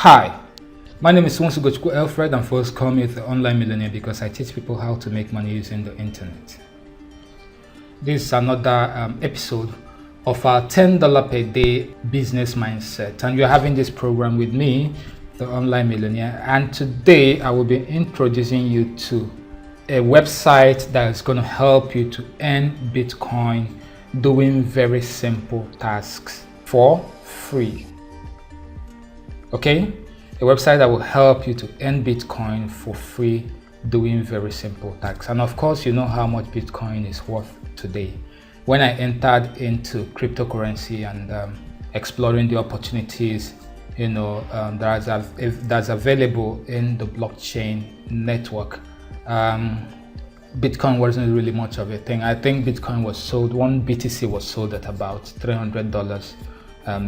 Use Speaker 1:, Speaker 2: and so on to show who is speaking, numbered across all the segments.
Speaker 1: Hi, my name is Wonsugochukwu Alfred, and folks call me the Online Millionaire because I teach people how to make money using the internet. This is another episode of our $10 per day business mindset, and you're having this program with me, the Online Millionaire, and today I will be introducing you to a website that is going to help you to earn Bitcoin doing very simple tasks for free. Okay, a website that will help you to earn Bitcoin for free doing very simple tasks. And of course, you know how much Bitcoin is worth today. When I entered into cryptocurrency and exploring the opportunities, that's available in the blockchain network, Bitcoin wasn't really much of a thing. I think Bitcoin was sold, one BTC was sold at about $300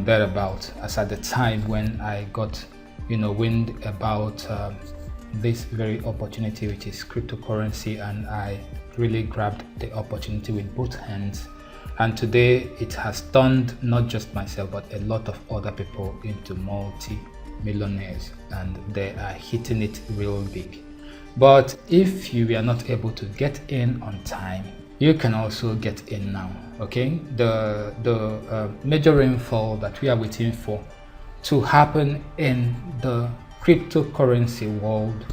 Speaker 1: thereabout, as at the time when I got wind about this very opportunity, which is cryptocurrency, and I really grabbed the opportunity with both hands. And today it has turned not just myself but a lot of other people into multi-millionaires, and they are hitting it real big. But if you are not able to get in on time, you can also get in now. Okay, the major rainfall that we are waiting for to happen in the cryptocurrency world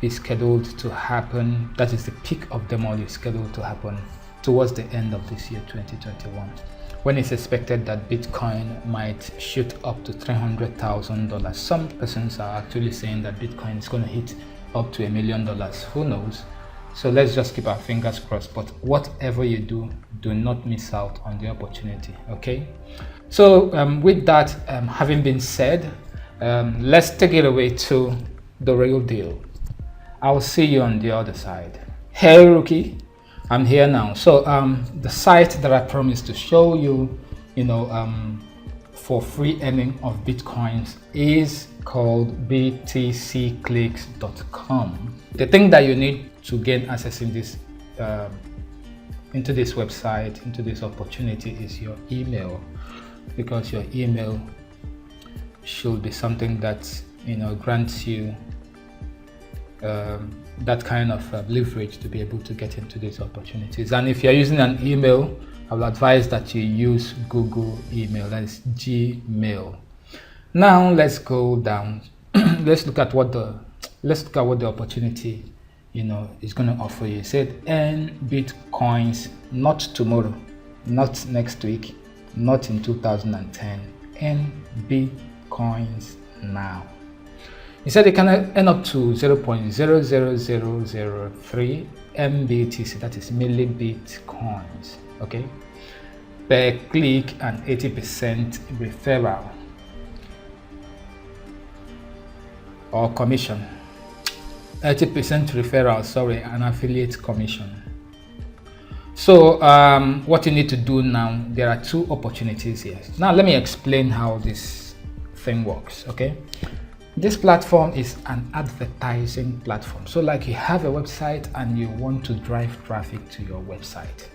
Speaker 1: is scheduled to happen, that is the peak of them all, is scheduled to happen towards the end of this year 2021, when it's expected that Bitcoin might shoot up to $300,000. Some persons are actually saying that Bitcoin is going to hit up to $1 million. Who knows? So let's just keep our fingers crossed. But whatever you do, do not miss out on the opportunity. Okay, so with that having been said, let's take it away to the real deal. I'll see you on the other side. Hey rookie, I'm here now. So the site that I promised to show you, for free earning of Bitcoins is called BTCClicks.com. The thing that you need to gain access into this website, into this opportunity, is your email, because your email should be something that grants you that kind of leverage to be able to get into these opportunities. And if you're using an email, I will advise that you use Google email, that is Gmail. Now let's go down. let's look at what the opportunity is going to offer you. It said earn Bitcoins, not tomorrow, not next week, not in 2010. Earn Bitcoins now. He said you can earn up to 0.00003 MBTC, that is millibitcoins, okay, per click, and 80% referral or commission. 80% referral, sorry, an affiliate commission. So what you need to do now, there are two opportunities here. Now let me explain how this thing works. Okay, this platform is an advertising platform. So like you have a website and you want to drive traffic to your website,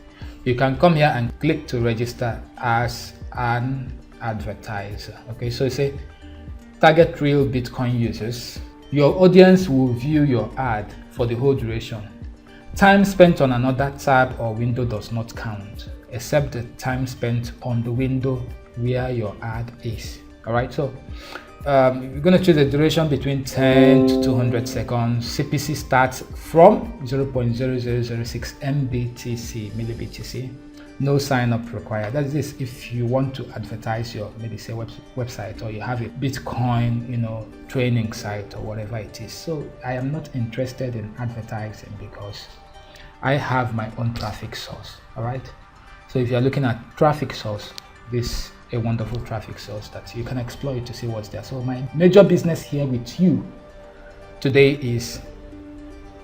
Speaker 1: you can come here and click to register as an advertiser. Okay, so you say target real Bitcoin users. Your audience will view your ad for the whole duration. Time spent on another tab or window does not count, except the time spent on the window where your ad is. All right, so you're going to choose a duration between 10 to 200 seconds. CPC starts from 0.0006 MBTC, millibitc. No sign up required. That is if you want to advertise your, maybe say, website, or you have a Bitcoin training site or whatever it is. So I am not interested in advertising because I have my own traffic source. All right, so if you're looking at traffic source, this is a wonderful traffic source that you can exploit to see what's there. So my major business here with you today is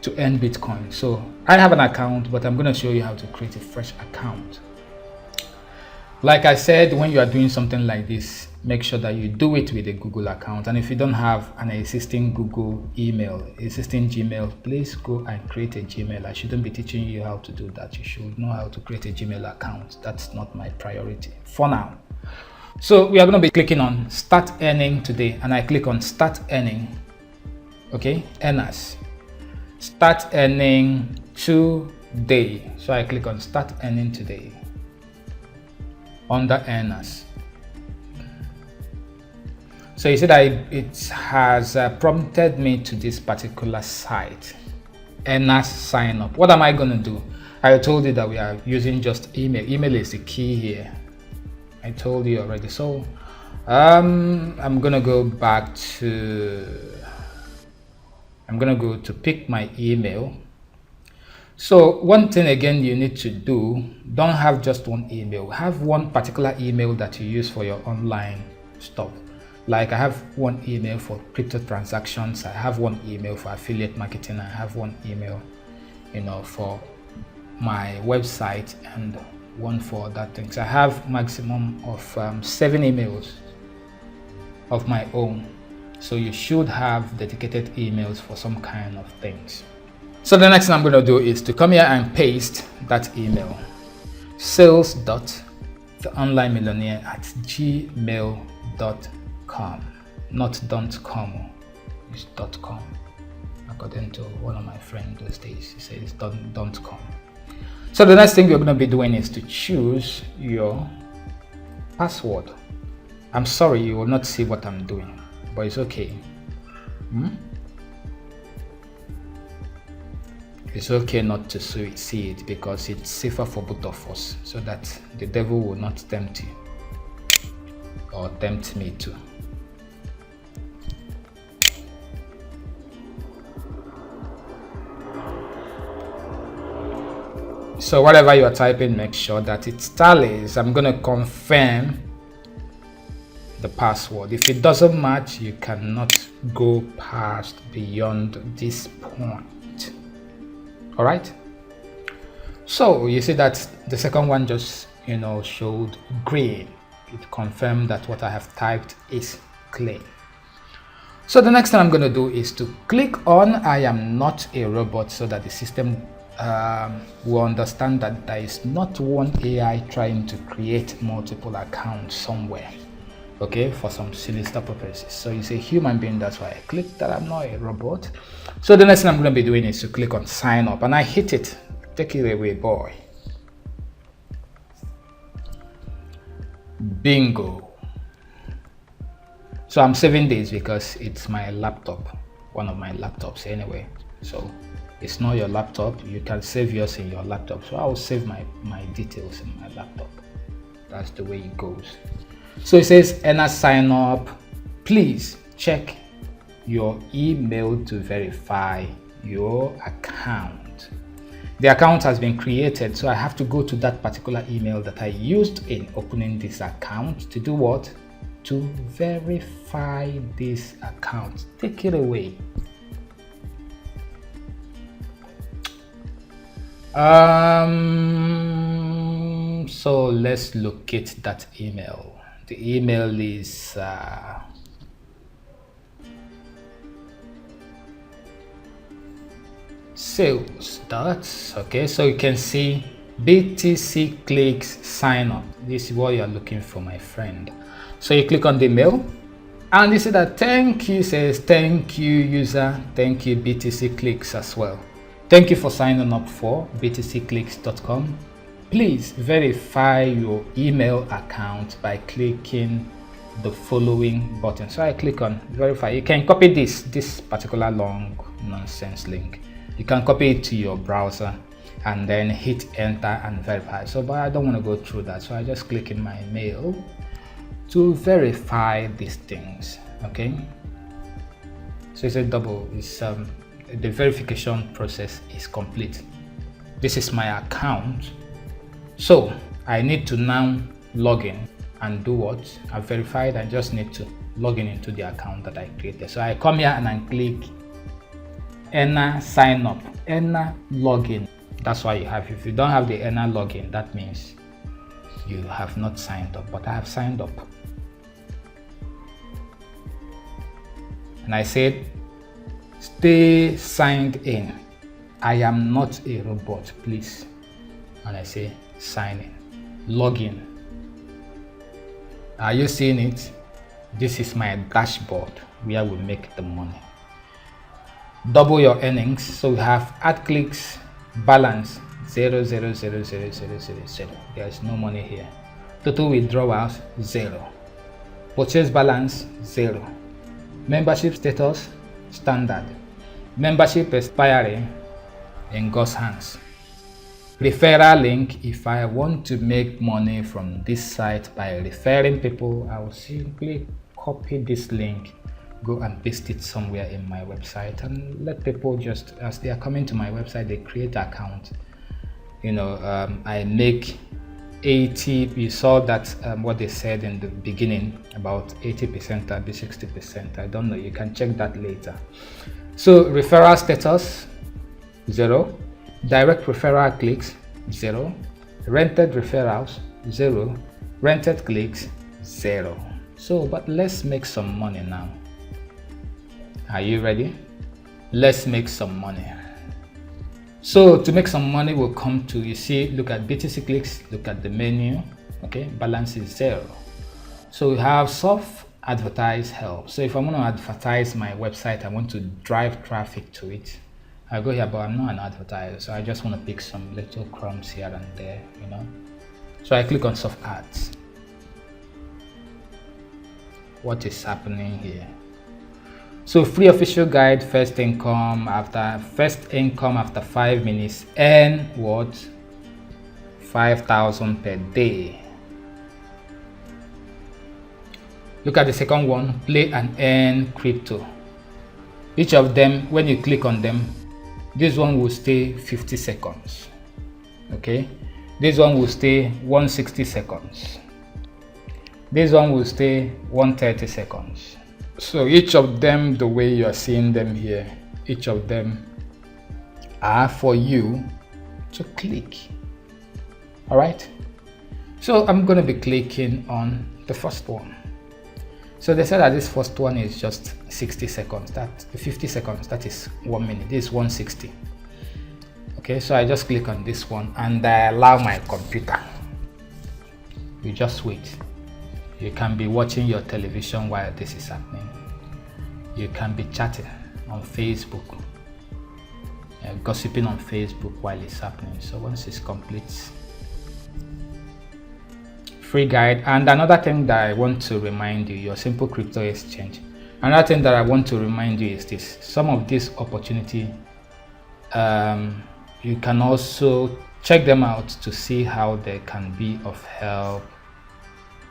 Speaker 1: to earn Bitcoin. So I have an account, but I'm going to show you how to create a fresh account. Like I said, when you are doing something like this, make sure that you do it with a Google account. And if you don't have an existing Google email, existing Gmail, please go and create a Gmail. I shouldn't be teaching you how to do that. You should know how to create a Gmail account. That's not my priority for now. So we are going to be clicking on start earning today, and I click on start earning. Okay, earners, start earning today. So I click on start earning today under earners. So you see that it has prompted me to this particular site, earners sign up. What am I going to do? I told you that we are using just email. Email is the key here. I told you already. So I'm gonna go back to, I'm gonna go to pick my email. So one thing again you need to do, don't have just one email. Have one particular email that you use for your online stuff. Like I have one email for crypto transactions, I have one email for affiliate marketing, I have one email, you know, for my website, and one for other things. I have maximum of 7 emails of my own. So you should have dedicated emails for some kind of things. So the next thing I'm going to do is to come here and paste that email, sales.theonlinemillionaire@gmail.com, not .com, it's .com. According to one of my friends those days, he says .com. So the next thing you're going to be doing is to choose your password. I'm sorry you will not see what I'm doing, but it's okay. It's okay not to see it, because it's safer for both of us, so that the devil will not tempt you or tempt me too. So whatever you are typing, make sure that it tallies. I'm going to confirm the password. If it doesn't match, you cannot go past beyond this point. All right. So you see that the second one just, you know, showed green. It confirmed that what I have typed is clear. So the next thing I'm going to do is to click on I am not a robot, so that the system will understand that there is not one AI trying to create multiple accounts somewhere, okay, for some sinister purposes. So it's a human being, that's why I clicked that I'm not a robot. So the next thing I'm going to be doing is to click on sign up, and I hit it. Take it away, boy. Bingo. So I'm saving this because it's my laptop, one of my laptops anyway. So it's not your laptop, you can save yours in your laptop. So I'll save my details in my laptop. That's the way it goes. So it says earner sign up. Please check your email to verify your account. The account has been created, so I have to go to that particular email that I used in opening this account to do what? To verify this account. Take it away. So let's locate that email. The email is sales dots. Okay, so you can see BTCClicks sign up. This is what you're looking for, my friend. So you click on the mail, and you see that thank you says thank you user, thank you BTCClicks as well. Thank you for signing up for BTCClicks.com. Please verify your email account by clicking the following button. So I click on verify. You can copy this particular long nonsense link. You can copy it to your browser and then hit enter and verify. So, but I don't want to go through that. So I just click in my mail to verify these things. Okay. So it's a double. It's the verification process is complete. This is my account, so I need to now log in and do what? I've verified. I just need to log in into the account that I created. So I come here and I click earner sign up, earner login. That's why you have. If you don't have the earner login, that means you have not signed up, but I have signed up. And I said stay signed in. I am not a robot, please. And I say sign in, log in. Are you seeing it? This is my dashboard where we make the money. Double your earnings. So we have ad clicks balance 0, 0, 0, 0, 0, 0, 0. There is no money here. Total withdrawals 0. Purchase balance 0. Membership status standard. Membership expiry in God's hands. Referral link. If I want to make money from this site by referring people, I will simply copy this link, go and paste it somewhere in my website, and let people just, as they are coming to my website, they create an account. I make 80. You saw that what they said in the beginning about 80% and 60%. I don't know, you can check that later. So referral status 0. Direct referral clicks 0. Rented referrals 0. Rented clicks 0. So but let's make some money now. Are you ready? Let's make some money. So to make some money, we'll come to, you see, look at BTCClicks, look at the menu. Okay, balance is 0. So we have soft advertise help. So if I want to advertise my website, I want to drive traffic to it, I go here, but I'm not an advertiser, so I just want to pick some little crumbs here and there, So I click on soft ads. What is happening here? So free official guide, first income after 5 minutes, earn what? 5,000 per day. Look at the second one, play and earn crypto. Each of them, when you click on them, this one will stay 50 seconds. Okay, this one will stay 160 seconds. This one will stay 130 seconds. So each of them, the way you are seeing them here, each of them are for you to click. All right, so I'm going to be clicking on the first one. So they said that this first one is just 60 seconds, that 50 seconds, that is 1 minute. This is 160. Okay, so I just click on this one and I allow my computer. You just wait. You can be watching your television while this is happening. You can be chatting on Facebook, gossiping on Facebook while it's happening. So once it's complete, free guide. And another thing that I want to remind you, your simple crypto exchange. Another thing that I want to remind you is this: some of this opportunity, you can also check them out to see how they can be of help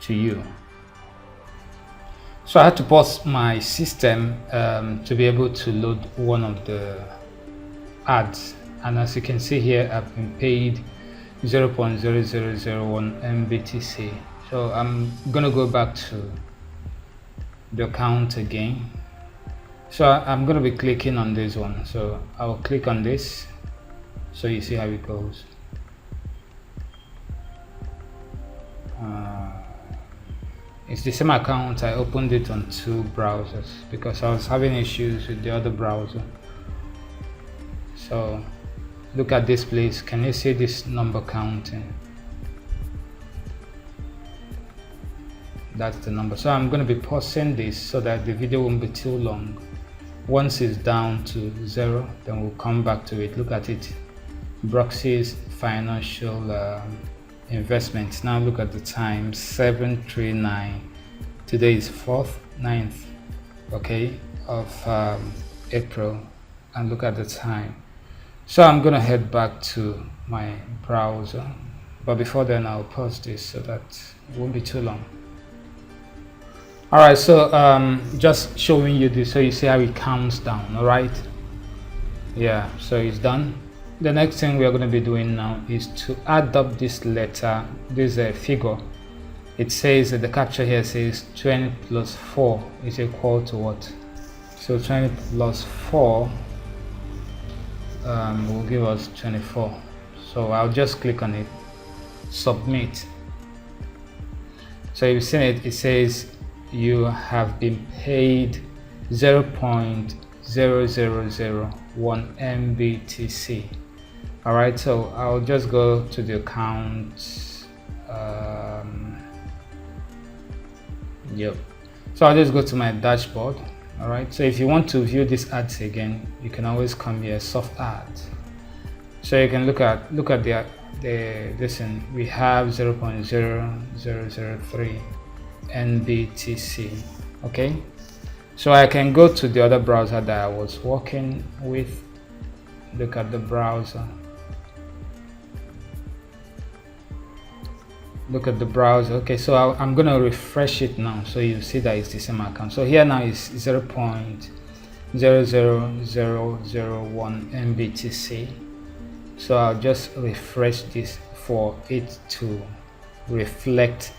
Speaker 1: to you. So I had to pause my system to be able to load one of the ads, and as you can see here, I've been paid 0.0001 MBTC. So I'm gonna go back to the account again. So I'm gonna be clicking on this one. So I'll click on this so you see how it goes. It's the same account. I opened it on 2 browsers because I was having issues with the other browser. So look at this place. Can you see this number counting? That's the number. So I'm going to be pausing this so that the video won't be too long. Once it's down to 0, then we'll come back to it. Look at it. Broxy's financial investments. Now look at the time, 7:39. Today is 9th, okay, of April, and look at the time. So I'm gonna head back to my browser, but before then I'll pause this so that it won't be too long. All right, so just showing you this so you see how it counts down. All right, yeah, so it's done. The next thing we are going to be doing now is to add up this letter, this figure. It says that the capture here says 20 plus 4 is equal to what? So 20 plus 4 will give us 24. So I'll just click on it, submit. So you've seen it, it says you have been paid 0.0001 MBTC. All right, so I'll just go to the account. Yep. So I'll just go to my dashboard. All right, so if you want to view these ads again, you can always come here, soft ads. So you can look at the listen, we have 0.0003 NBTC. Okay, so I can go to the other browser that I was working with. Look at the browser. Look at the browser. Okay, so I'm gonna refresh it now, so you see that it's the same account. So here now is 0.00001 MBTC. So I'll just refresh this for it to reflect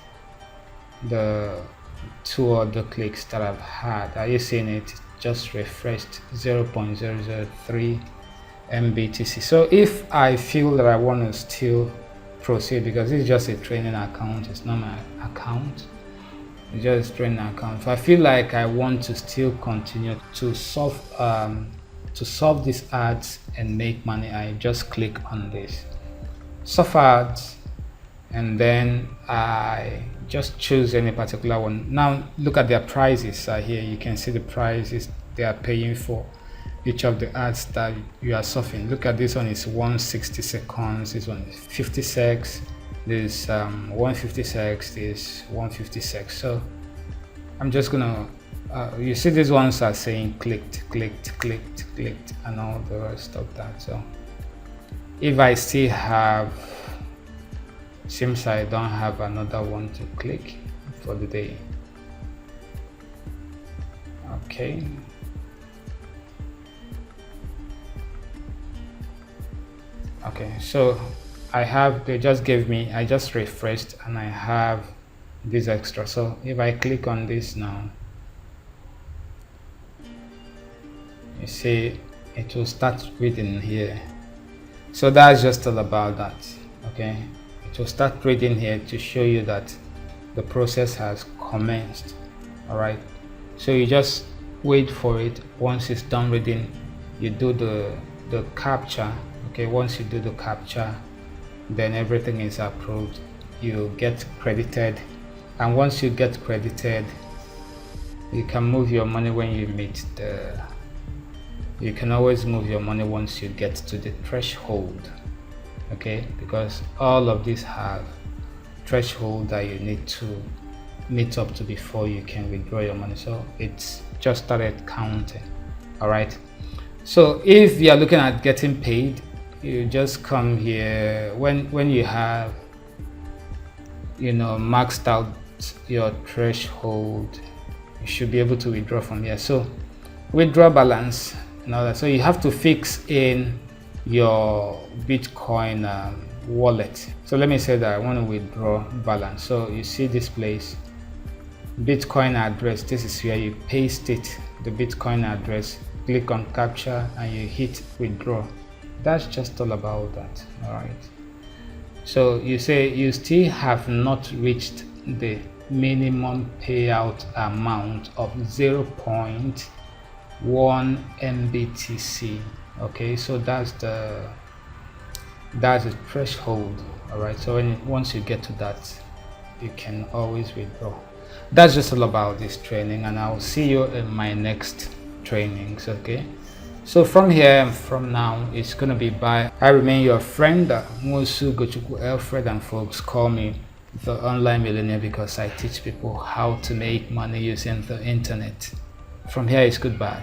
Speaker 1: the 2 other clicks that I've had. Are you seeing it? Just refreshed 0.003 MBTC. So if I feel that I want to still proceed, because it's just a training account, it's not my account, it's just a training account. If I feel like I want to still continue to solve these ads and make money, I just click on this solve ads, and then I just choose any particular one. Now look at their prices here. You can see the prices they are paying for each of the ads that you are surfing. Look at this one, is 160 seconds, this one is 50 seconds, this 150 seconds, this 150 seconds. So I'm just gonna you see these ones are saying clicked, and all the rest of that. So if I still have, seems I don't have another one to click for the day. Okay, okay, so I have, they just gave me, I just refreshed and I have this extra. So if I click on this now, you see it will start reading here. So that's just all about that. Okay, it will start reading here to show you that the process has commenced. All right, so you just wait for it. Once it's done reading, you do the captcha. Okay, once you do the captcha, then everything is approved, you get credited, and once you get credited, you can move your money when you meet the, you can always move your money once you get to the threshold. Okay, because all of these have threshold that you need to meet up to before you can withdraw your money. So it's just started counting. All right, so if you are looking at getting paid, you just come here when you have, you know, maxed out your threshold, you should be able to withdraw from here. So withdraw balance and all that. So you have to fix in your Bitcoin wallet. So let me say that I want to withdraw balance. So you see this place, Bitcoin address, this is where you paste it, the Bitcoin address, click on captcha and you hit withdraw. That's just all about that. All right, so you say you still have not reached the minimum payout amount of 0.1 MBTC. Okay, so that's the threshold. All right, so once you get to that, you can always withdraw. That's just all about this training, and I'll see you in my next trainings. Okay, so from here and from now, it's gonna be bye. I remain your friend, Musu Gochuku Alfred, and folks call me the online millionaire because I teach people how to make money using the internet. From here, it's goodbye.